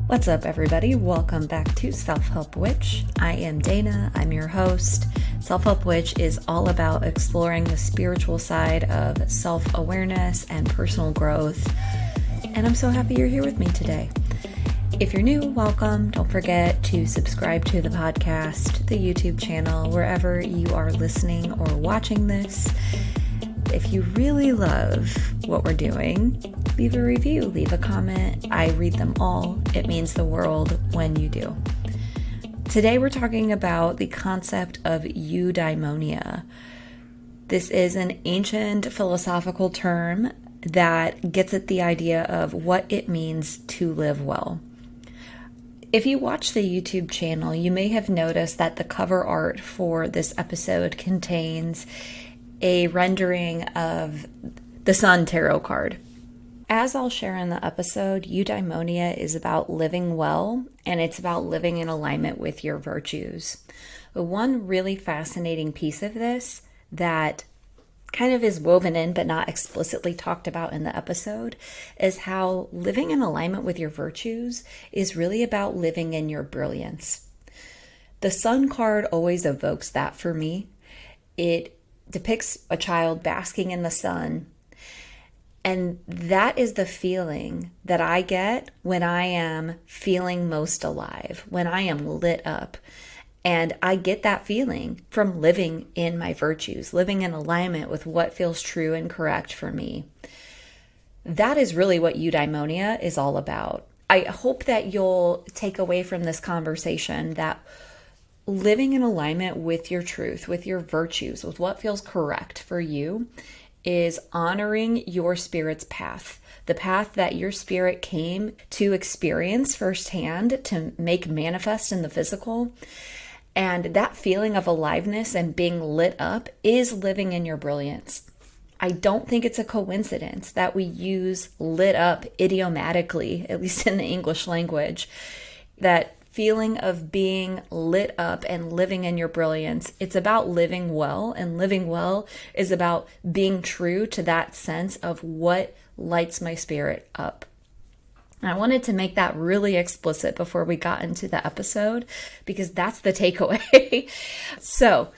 What's up, everybody? Welcome back to Self-Help Witch. I am Dana. I'm your host. Self-Help Witch is all about exploring the spiritual side of self-awareness and personal growth. And I'm so happy you're here with me today. If you're new, welcome. Don't forget to subscribe to the podcast, the YouTube channel, wherever you are listening or watching this. If you really love what we're doing, leave a review, leave a comment. I read them all. It means the world when you do. Today we're talking about the concept of eudaimonia. This is an ancient philosophical term that gets at the idea of what it means to live well. If you watch the YouTube channel, you may have noticed that the cover art for this episode contains a rendering of the Sun Tarot card. As I'll share in the episode, eudaimonia is about living well, and it's about living in alignment with your virtues. But one really fascinating piece of this that kind of is woven in but not explicitly talked about in the episode is how living in alignment with your virtues is really about living in your brilliance. The Sun card always evokes that for me. It depicts a child basking in the sun. And that is the feeling that I get when I am feeling most alive, when I am lit up. And I get that feeling from living in my virtues, living in alignment with what feels true and correct for me. That is really what eudaimonia is all about. I hope that you'll take away from this conversation that living in alignment with your truth, with your virtues, with what feels correct for you is honoring your spirit's path, the path that your spirit came to experience firsthand, to make manifest in the physical. And that feeling of aliveness and being lit up is living in your brilliance. I don't think it's a coincidence that we use lit up idiomatically, at least in the English language, that feeling of being lit up and living in your brilliance. It's about living well, and living well is about being true to that sense of what lights my spirit up. And I wanted to make that really explicit before we got into the episode, because that's the takeaway. So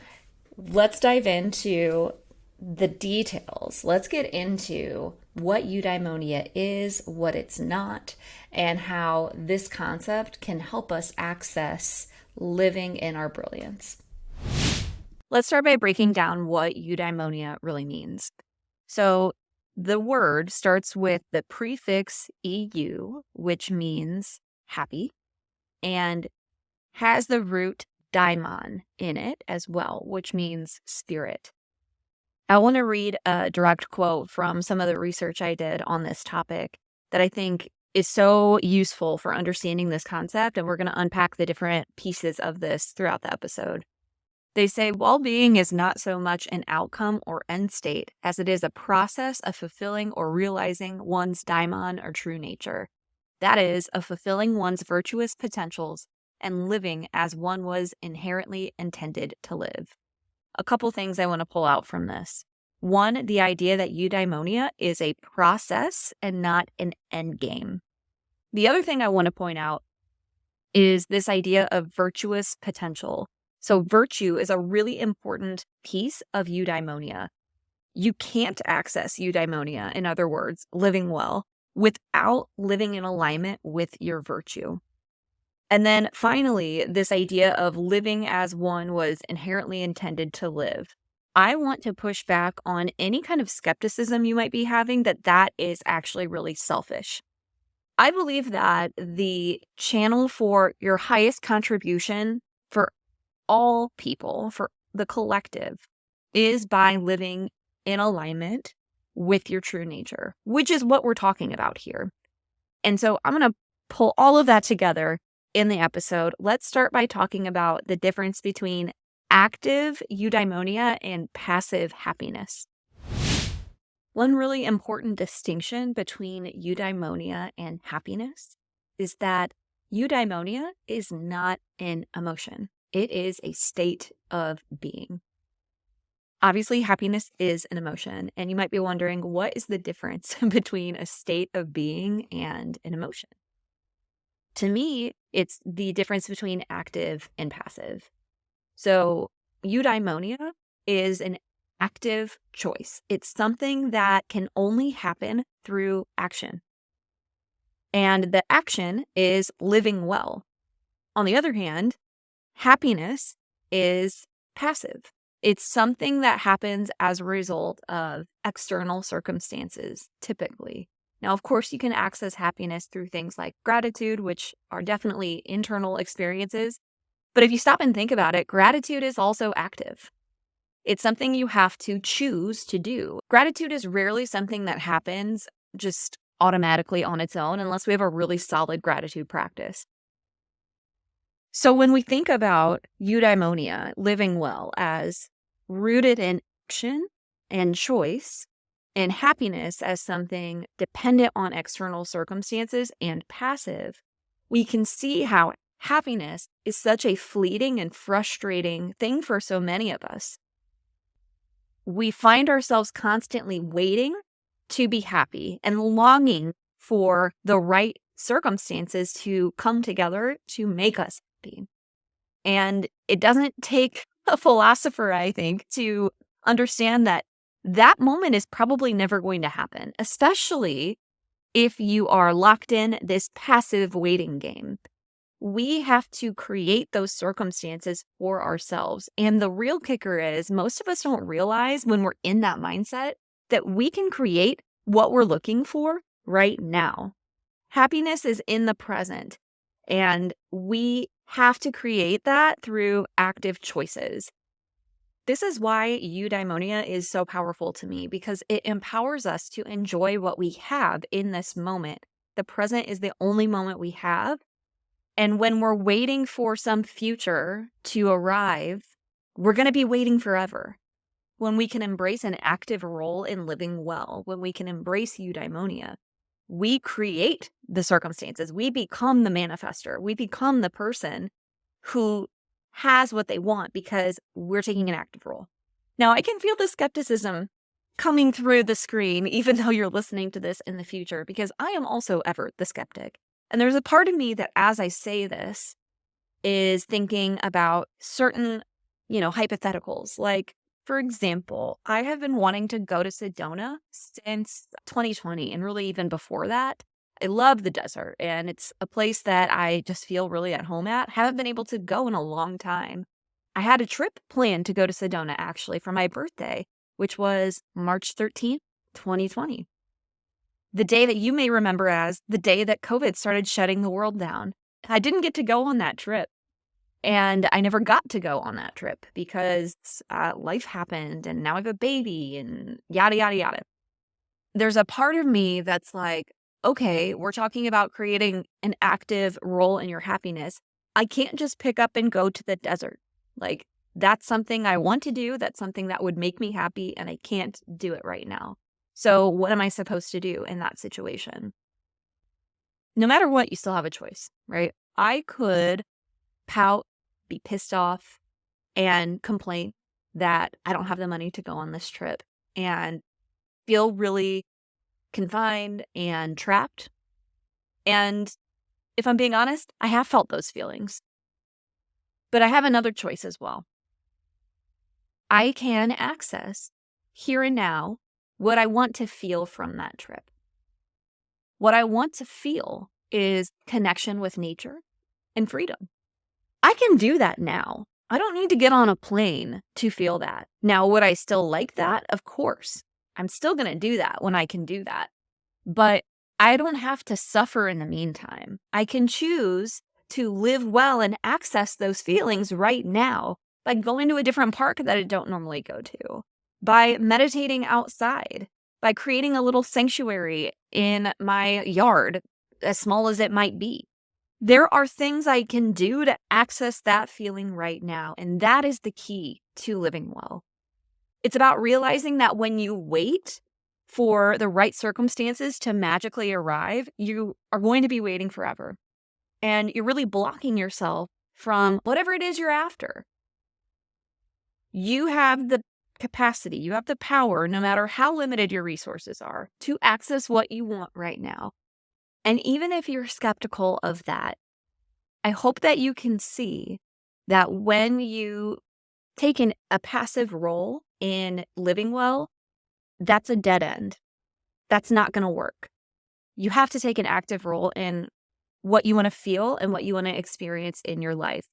let's dive into the details. Let's get into what eudaimonia is, what it's not, and how this concept can help us access living in our brilliance. Let's start by breaking down what eudaimonia really means. So the word starts with the prefix EU, which means happy, and has the root daimon in it as well, which means spirit. I want to read a direct quote from some of the research I did on this topic that I think is so useful for understanding this concept, and we're going to unpack the different pieces of this throughout the episode. They say, well-being is not so much an outcome or end state as it is a process of fulfilling or realizing one's daimon or true nature. That is, of fulfilling one's virtuous potentials and living as one was inherently intended to live. A couple things I want to pull out from this. One, the idea that eudaimonia is a process and not an end game. The other thing I want to point out is this idea of virtuous potential. So virtue is a really important piece of eudaimonia. You can't access eudaimonia, in other words, living well, without living in alignment with your virtue. And then finally, this idea of living as one was inherently intended to live. I want to push back on any kind of skepticism you might be having that is actually really selfish. I believe that the channel for your highest contribution for all people, for the collective, is by living in alignment with your true nature, which is what we're talking about here. And so I'm going to pull all of that together in the episode. Let's start by talking about the difference between active eudaimonia and passive happiness. One really important distinction between eudaimonia and happiness is that eudaimonia is not an emotion. It is a state of being. Obviously, happiness is an emotion, and you might be wondering, what is the difference between a state of being and an emotion? To me, it's the difference between active and passive. So, eudaimonia is an active choice. It's something that can only happen through action. And the action is living well. On the other hand, happiness is passive. It's something that happens as a result of external circumstances, typically. Now, of course, you can access happiness through things like gratitude, which are definitely internal experiences. But if you stop and think about it, gratitude is also active. It's something you have to choose to do. Gratitude is rarely something that happens just automatically on its own unless we have a really solid gratitude practice. So when we think about eudaimonia, living well, as rooted in action and choice, and happiness as something dependent on external circumstances and passive, we can see how happiness is such a fleeting and frustrating thing for so many of us. We find ourselves constantly waiting to be happy and longing for the right circumstances to come together to make us happy. And it doesn't take a philosopher, I think, to understand that that moment is probably never going to happen, especially if you are locked in this passive waiting game. We have to create those circumstances for ourselves. And the real kicker is most of us don't realize when we're in that mindset that we can create what we're looking for right now. Happiness is in the present, and we have to create that through active choices. This is why eudaimonia is so powerful to me, because it empowers us to enjoy what we have in this moment. The present is the only moment we have. And when we're waiting for some future to arrive, we're going to be waiting forever. When we can embrace an active role in living well, when we can embrace eudaimonia, we create the circumstances. We become the manifester. We become the person who has what they want because we're taking an active role. Now, I can feel the skepticism coming through the screen, even though you're listening to this in the future, because I am also ever the skeptic. And there's a part of me that, as I say this, is thinking about certain, hypotheticals. Like, for example, I have been wanting to go to Sedona since 2020, and really even before that. I love the desert, and it's a place that I just feel really at home at. Haven't been able to go in a long time. I had a trip planned to go to Sedona, actually, for my birthday, which was March 13th, 2020. The day that you may remember as the day that COVID started shutting the world down. I didn't get to go on that trip. And I never got to go on that trip because life happened, and now I have a baby and yada, yada, yada. There's a part of me that's like, okay, we're talking about creating an active role in your happiness. I can't just pick up and go to the desert. Like, that's something I want to do. That's something that would make me happy, and I can't do it right now. So what am I supposed to do in that situation? No matter what, you still have a choice, right? I could pout, be pissed off, and complain that I don't have the money to go on this trip and feel really confined and trapped. And if I'm being honest, I have felt those feelings. But I have another choice as well. I can access here and now what I want to feel from that trip. What I want to feel is connection with nature and freedom. I can do that now. I don't need to get on a plane to feel that. Now, would I still like that? Of course. I'm still going to do that when I can do that. But I don't have to suffer in the meantime. I can choose to live well and access those feelings right now by going to a different park that I don't normally go to, by meditating outside, by creating a little sanctuary in my yard, as small as it might be. There are things I can do to access that feeling right now, and that is the key to living well. It's about realizing that when you wait for the right circumstances to magically arrive, you are going to be waiting forever. And you're really blocking yourself from whatever it is you're after. You have the capacity, you have the power, no matter how limited your resources are, to access what you want right now. And even if you're skeptical of that, I hope that you can see that when you take a passive role in living well, that's a dead end. That's not going to work. You have to take an active role in what you want to feel and what you want to experience in your life.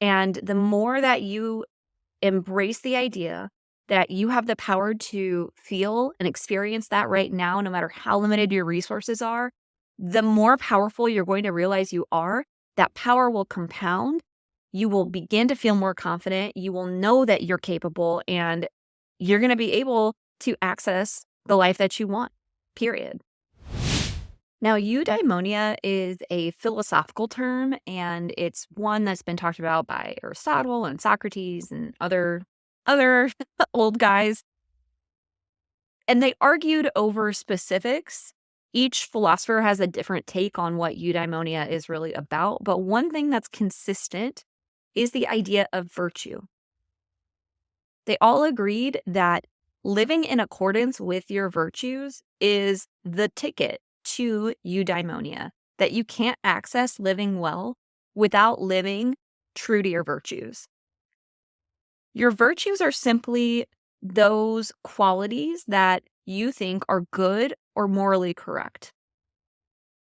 And the more that you embrace the idea that you have the power to feel and experience that right now, no matter how limited your resources are, the more powerful you're going to realize you are. That power will compound. You will begin to feel more confident. You will know that you're capable, and you're going to be able to access the life that you want, period. Now, eudaimonia is a philosophical term, and it's one that's been talked about by Aristotle and Socrates and other old guys. And they argued over specifics. Each philosopher has a different take on what eudaimonia is really about, but one thing that's consistent is the idea of virtue. They all agreed that living in accordance with your virtues is the ticket to eudaimonia, that you can't access living well without living true to your virtues. Your virtues are simply those qualities that you think are good or morally correct.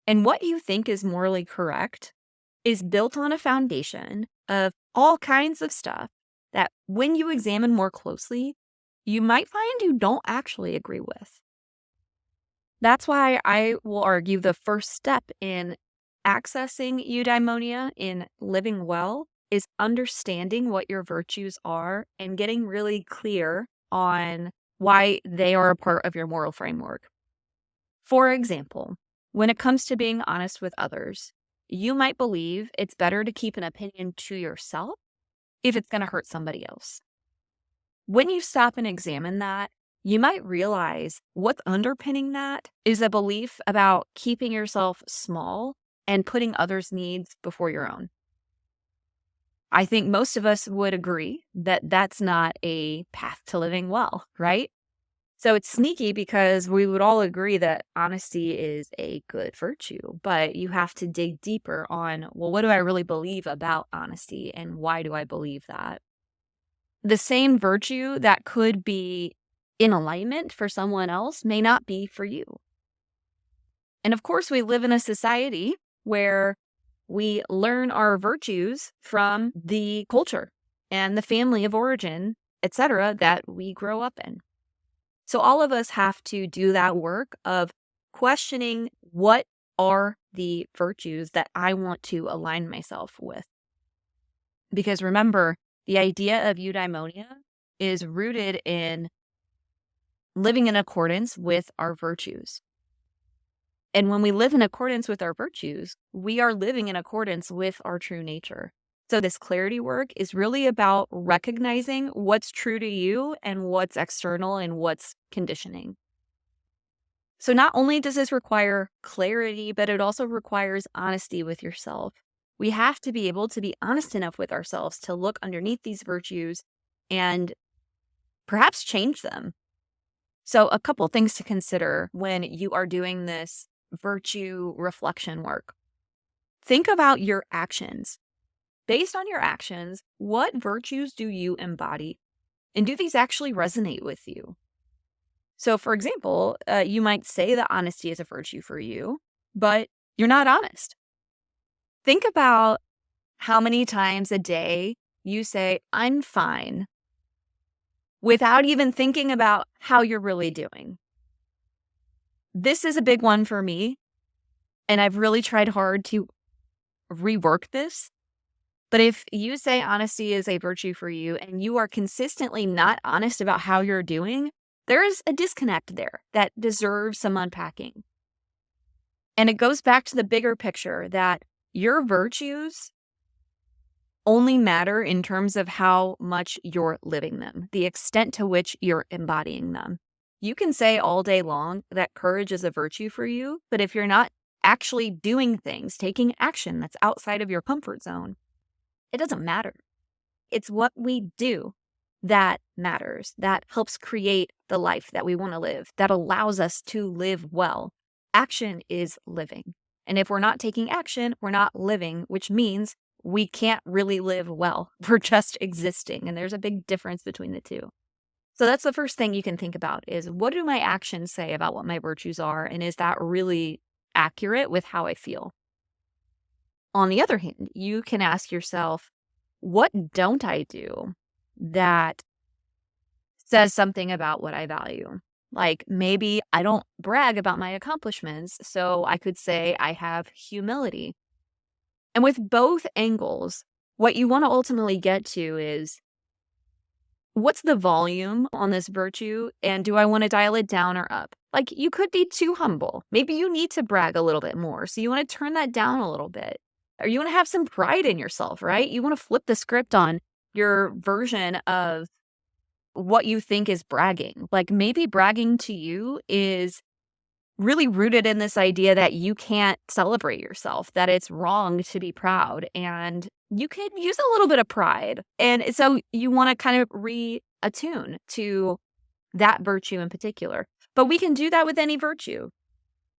And what you think is morally correct is built on a foundation of all kinds of stuff that when you examine more closely, you might find you don't actually agree with. That's why I will argue the first step in accessing eudaimonia, in living well, is understanding what your virtues are and getting really clear on why they are a part of your moral framework. For example, when it comes to being honest with others, you might believe it's better to keep an opinion to yourself if it's going to hurt somebody else. When you stop and examine that, you might realize what's underpinning that is a belief about keeping yourself small and putting others' needs before your own. I think most of us would agree that that's not a path to living well, right? So it's sneaky because we would all agree that honesty is a good virtue, but you have to dig deeper on, well, what do I really believe about honesty and why do I believe that? The same virtue that could be in alignment for someone else may not be for you. And of course, we live in a society where we learn our virtues from the culture and the family of origin, etc., that we grow up in. So all of us have to do that work of questioning what are the virtues that I want to align myself with. Because remember, the idea of eudaimonia is rooted in living in accordance with our virtues. And when we live in accordance with our virtues, we are living in accordance with our true nature. So this clarity work is really about recognizing what's true to you and what's external and what's conditioning. So not only does this require clarity, but it also requires honesty with yourself. We have to be able to be honest enough with ourselves to look underneath these virtues and perhaps change them. So a couple things to consider when you are doing this virtue reflection work. Think about your actions. Based on your actions, what virtues do you embody? And do these actually resonate with you? So, for example, you might say that honesty is a virtue for you, but you're not honest. Think about how many times a day you say, I'm fine, without even thinking about how you're really doing. This is a big one for me, and I've really tried hard to rework this. But if you say honesty is a virtue for you and you are consistently not honest about how you're doing, there is a disconnect there that deserves some unpacking. And it goes back to the bigger picture that your virtues only matter in terms of how much you're living them, the extent to which you're embodying them. You can say all day long that courage is a virtue for you, but if you're not actually doing things, taking action that's outside of your comfort zone, it doesn't matter. It's what we do that matters, that helps create the life that we want to live, that allows us to live well. Action is living. And if we're not taking action, we're not living, which means we can't really live well. We're just existing. And there's a big difference between the two. So that's the first thing you can think about is, what do my actions say about what my virtues are? And is that really accurate with how I feel? On the other hand, you can ask yourself, what don't I do that says something about what I value? Like, maybe I don't brag about my accomplishments, so I could say I have humility. And with both angles, what you want to ultimately get to is, what's the volume on this virtue, and do I want to dial it down or up? Like, you could be too humble. Maybe you need to brag a little bit more, so you want to turn that down a little bit. Or you want to have some pride in yourself, right? You want to flip the script on your version of what you think is bragging. Like, maybe bragging to you is really rooted in this idea that you can't celebrate yourself, that it's wrong to be proud, and you could use a little bit of pride. And so you want to kind of reattune to that virtue in particular. But we can do that with any virtue.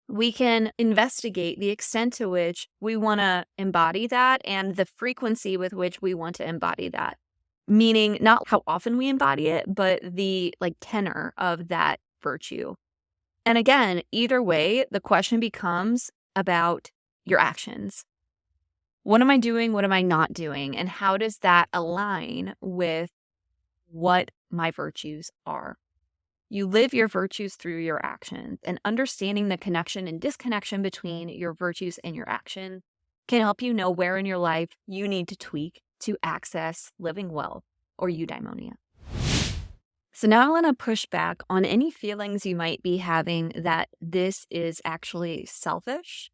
We can investigate the extent to which we want to embody that and the frequency with which we want to embody that. Meaning not how often we embody it, but the tenor of that virtue. And again, either way, the question becomes about your actions. What am I doing? What am I not doing? And how does that align with what my virtues are? You live your virtues through your actions, and understanding the connection and disconnection between your virtues and your action can help you know where in your life you need to tweak to access living well, or eudaimonia. So now I want to push back on any feelings you might be having that this is actually selfish.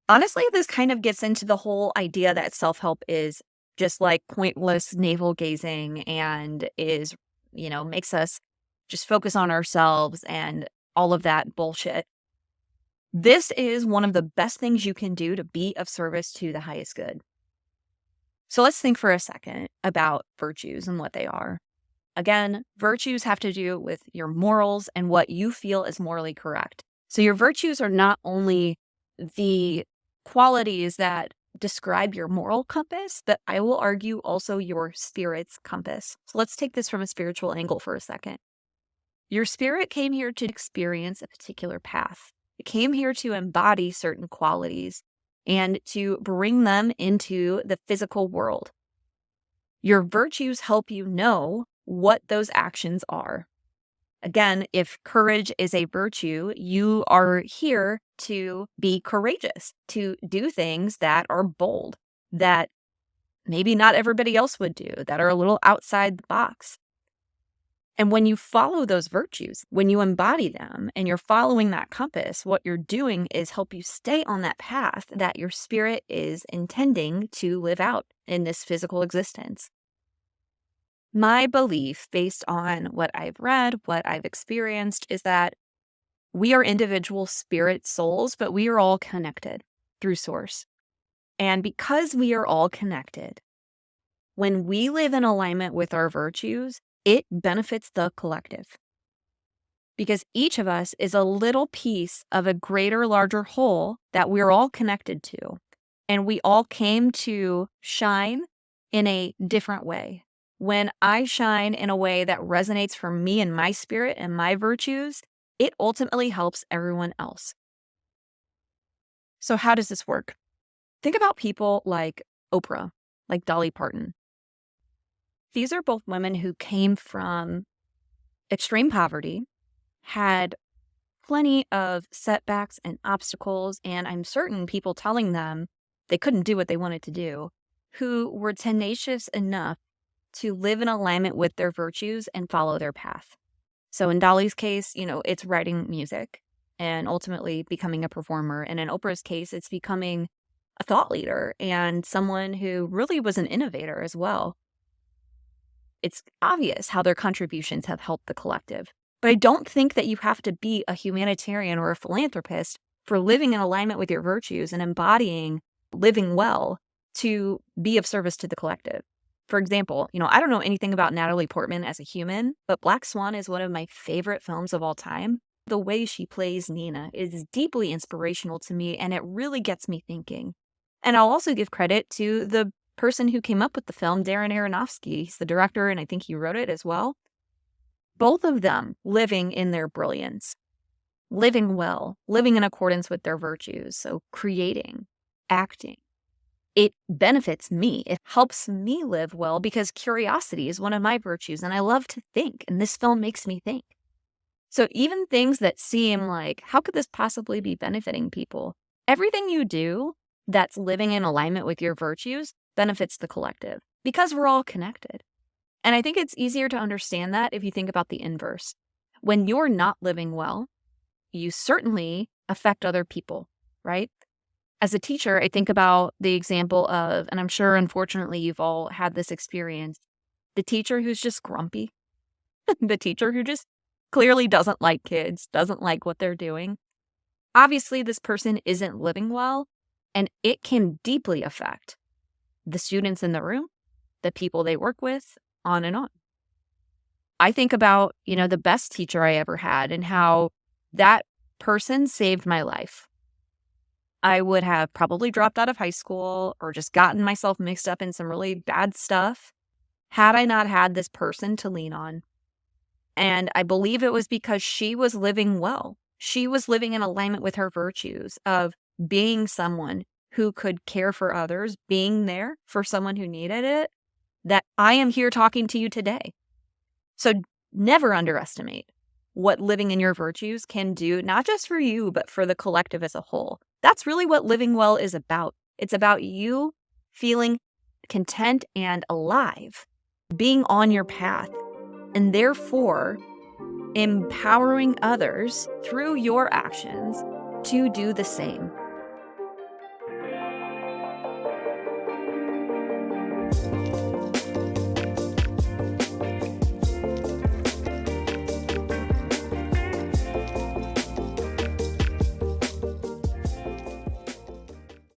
Honestly, this kind of gets into the whole idea that self-help is just like pointless navel gazing and is, makes us just focus on ourselves and all of that bullshit. This is one of the best things you can do to be of service to the highest good. So let's think for a second about virtues and what they are. Again, virtues have to do with your morals and what you feel is morally correct. So your virtues are not only the qualities that describe your moral compass, but I will argue also your spirit's compass. So let's take this from a spiritual angle for a second. Your spirit came here to experience a particular path. It came here to embody certain qualities and to bring them into the physical world. Your virtues help you know what those actions are. Again, if courage is a virtue, you are here to be courageous, to do things that are bold, that maybe not everybody else would do, that are a little outside the box. And when you follow those virtues, when you embody them and you're following that compass, what you're doing is help you stay on that path that your spirit is intending to live out in this physical existence. My belief, based on what I've read, what I've experienced, is that we are individual spirit souls, but we are all connected through Source. And because we are all connected, when we live in alignment with our virtues, it benefits the collective. Because each of us is a little piece of a greater, larger whole that we're all connected to. And we all came to shine in a different way. When I shine in a way that resonates for me and my spirit and my virtues, it ultimately helps everyone else. So how does this work? Think about people like Oprah, like Dolly Parton. These are both women who came from extreme poverty, had plenty of setbacks and obstacles, and I'm certain people telling them they couldn't do what they wanted to do, who were tenacious enough to live in alignment with their virtues and follow their path. So in Dolly's case, it's writing music and ultimately becoming a performer. And in Oprah's case, it's becoming a thought leader and someone who really was an innovator as well. It's obvious how their contributions have helped the collective. But I don't think that you have to be a humanitarian or a philanthropist for living in alignment with your virtues and embodying living well to be of service to the collective. For example, I don't know anything about Natalie Portman as a human, but Black Swan is one of my favorite films of all time. The way she plays Nina is deeply inspirational to me, and it really gets me thinking. And I'll also give credit to the person who came up with the film, Darren Aronofsky. He's the director, and I think he wrote it as well. Both of them living in their brilliance, living well, living in accordance with their virtues. So creating, acting. It benefits me. It helps me live well because curiosity is one of my virtues, and I love to think, and this film makes me think. So even things that seem like, how could this possibly be benefiting people? Everything you do that's living in alignment with your virtues benefits the collective because we're all connected. And I think it's easier to understand that if you think about the inverse. When you're not living well, you certainly affect other people, right? As a teacher, I think about the example of, and I'm sure unfortunately you've all had this experience, the teacher who's just grumpy, the teacher who just clearly doesn't like kids, doesn't like what they're doing. Obviously, this person isn't living well, and it can deeply affect the students in the room, the people they work with, on and on. I think about, the best teacher I ever had and how that person saved my life. I would have probably dropped out of high school or just gotten myself mixed up in some really bad stuff had I not had this person to lean on. And I believe it was because she was living well. She was living in alignment with her virtues of being someone who could care for others, being there for someone who needed it, that I am here talking to you today. So never underestimate what living in your virtues can do, not just for you, but for the collective as a whole. That's really what living well is about. It's about you feeling content and alive, being on your path, and therefore empowering others through your actions to do the same.